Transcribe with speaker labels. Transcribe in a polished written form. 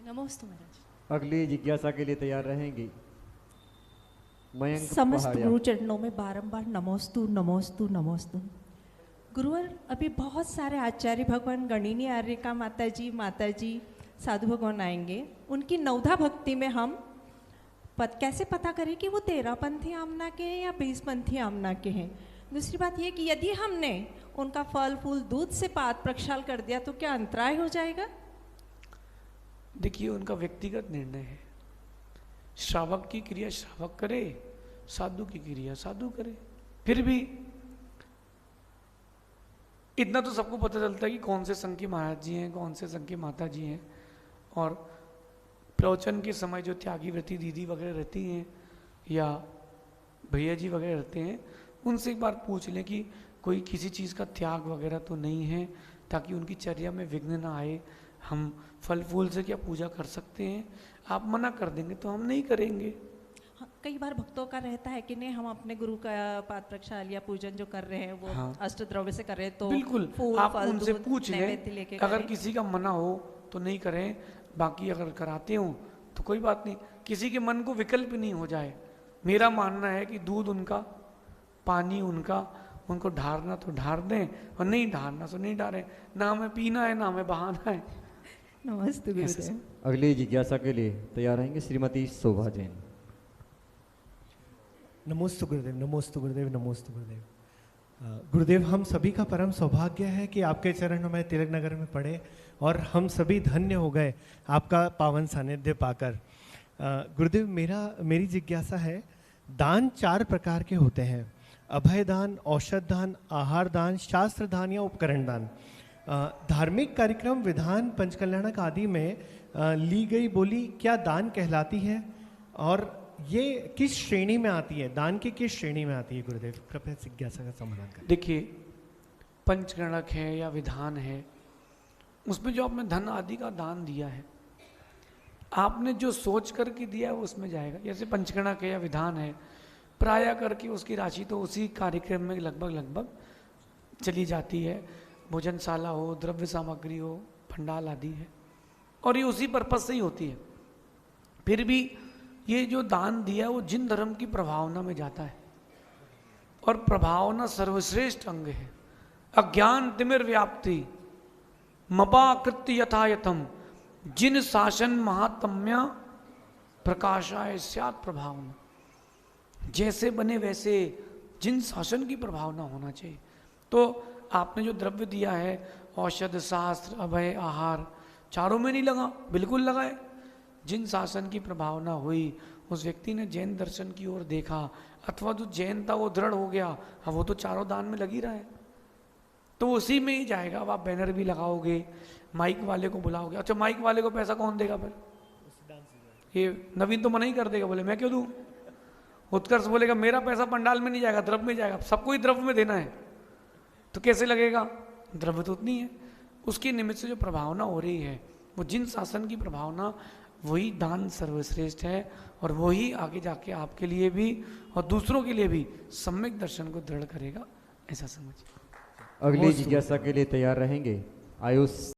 Speaker 1: नमोस्तु महाराज।
Speaker 2: अगली जिज्ञासा के लिए तैयार रहेंगी मयंक
Speaker 1: समस्त
Speaker 2: पहाड़िया।
Speaker 1: गुरु चरणों में बारंबार नमोस्तु नमोस्तु नमोस्तु। गुरुवर, अभी बहुत सारे आचार्य भगवान, गणिनी आर्यका माता जी साधु भगवान आएंगे। उनकी नवधा भक्ति में हम कैसे पता करें कि वो 13 पंथी आमना के हैं या 20 पंथी आमना के हैं। दूसरी बात ये कि यदि हमने उनका फल फूल दूध से पाद प्रक्षाल कर दिया तो क्या अंतराय हो जाएगा?
Speaker 3: देखिए, उनका व्यक्तिगत निर्णय है। श्रावक की क्रिया श्रावक करे, साधु की क्रिया साधु करे। फिर भी इतना तो सबको पता चलता है कि कौन से संघ के महाराज जी हैं, कौन से संघ के माता जी हैं। और प्रवचन के समय जो त्यागी व्रती दीदी वगैरह रहती हैं या भैया जी वगैरह रहते हैं, उनसे एक बार पूछ लें कि कोई किसी चीज़ का त्याग वगैरह तो नहीं है, ताकि उनकी चर्या में विघ्न ना आए। हम फल फूल से क्या पूजा कर सकते हैं? आप मना कर देंगे तो हम नहीं करेंगे।
Speaker 1: हाँ, कई बार भक्तों का रहता है कि नहीं, हम अपने गुरु का पाद प्रक्षाल या पूजन जो कर रहे हैं वो
Speaker 3: हाँ।
Speaker 1: अष्ट द्रव्य से कर रहे हैं, तो
Speaker 3: बिल्कुल
Speaker 1: फूल
Speaker 3: आप
Speaker 1: फल
Speaker 3: उनसे
Speaker 1: दूध
Speaker 3: पूछ
Speaker 1: नैवेद्य
Speaker 3: लें।
Speaker 1: लेके
Speaker 3: अगर
Speaker 1: करें।
Speaker 3: किसी का मना हो तो नहीं करें, बाकी अगर कराते हो तो कोई बात नहीं। किसी के मन को विकल्प नहीं हो जाए। मेरा मानना है कि दूध उनका, पानी उनका, उनको ढारना तो ढार दें और नहीं ढारना तो नहीं ढारें। ना हमें पीना है ना हमें बहाना है।
Speaker 1: नमस्ते गुरुदेव।
Speaker 2: अगली जिज्ञासा के लिए तैयार रहेंगे श्रीमती शोभा जैन।
Speaker 4: नमोस्तु गुरुदेव, नमोस्तु गुरुदेव, नमोस्तु गुरुदेव। गुरुदेव, हम सभी का परम सौभाग्य है कि आपके चरण में तिलक नगर में पड़े और हम सभी धन्य हो गए आपका पावन सानिध्य पाकर। गुरुदेव, मेरी जिज्ञासा है, दान 4 प्रकार के होते हैं: अभय दान, औषध दान, आहार दान, शास्त्र दान या उपकरण दान। धार्मिक कार्यक्रम, विधान, पंचकल्याणक आदि में ली गई बोली क्या दान कहलाती है और ये किस श्रेणी में आती है? दान की किस श्रेणी में आती है गुरुदेव? कृपया जिज्ञासा का समाधान करें।
Speaker 3: देखिए, पंचगणक है या विधान है, उसमें जो आपने धन आदि का दान दिया है, आपने जो सोच करके दिया है वो उसमें जाएगा। जैसे पंचगणक है या विधान है, प्राय करके उसकी राशि तो उसी कार्यक्रम में लगभग चली जाती है। भोजनशाला हो, द्रव्य सामग्री हो, भंडाल आदि है, और ये उसी पर्पज से ही होती है। फिर भी ये जो दान दिया है वो जिन धर्म की प्रभावना में जाता है, और प्रभावना सर्वश्रेष्ठ अंग है। अज्ञान तिमिर व्याप्ति मपाकृत्य यथायथम जिन शासन महात्म्य प्रकाशाय स्यात् प्रभावना। जैसे बने वैसे जिन शासन की प्रभावना होना चाहिए। तो आपने जो द्रव्य दिया है, औषध, शास्त्र, अभय, आहार, चारों में नहीं लगा, बिल्कुल लगाए। जिन शासन की प्रभावना हुई, उस व्यक्ति ने जैन दर्शन की ओर देखा, अथवा जो जैन था वो दृढ़ हो गया, अब वो तो चारों दान में लगी रहा है, तो उसी में ही जाएगा। अब आप बैनर भी लगाओगे, माइक वाले को बुलाओगे। अच्छा, माइक वाले को पैसा कौन देगा फिर? ये नवीन तो मना ही कर देगा, बोले मैं क्यों दूं। उत्कर्ष बोलेगा मेरा पैसा पंडाल में नहीं जाएगा, द्रव्य में जाएगा। सबको ही द्रव्य में देना है तो कैसे लगेगा? द्रव्य तो उतनी है। उसके निमित्त से जो प्रभावना हो रही है, वो जिन शासन की प्रभावना, वही दान सर्वश्रेष्ठ है, और वही आगे जाके आपके लिए भी और दूसरों के लिए भी सम्यक दर्शन को दृढ़ करेगा, ऐसा समझिए।
Speaker 2: अगली जिज्ञासा के लिए तैयार रहेंगे आयुष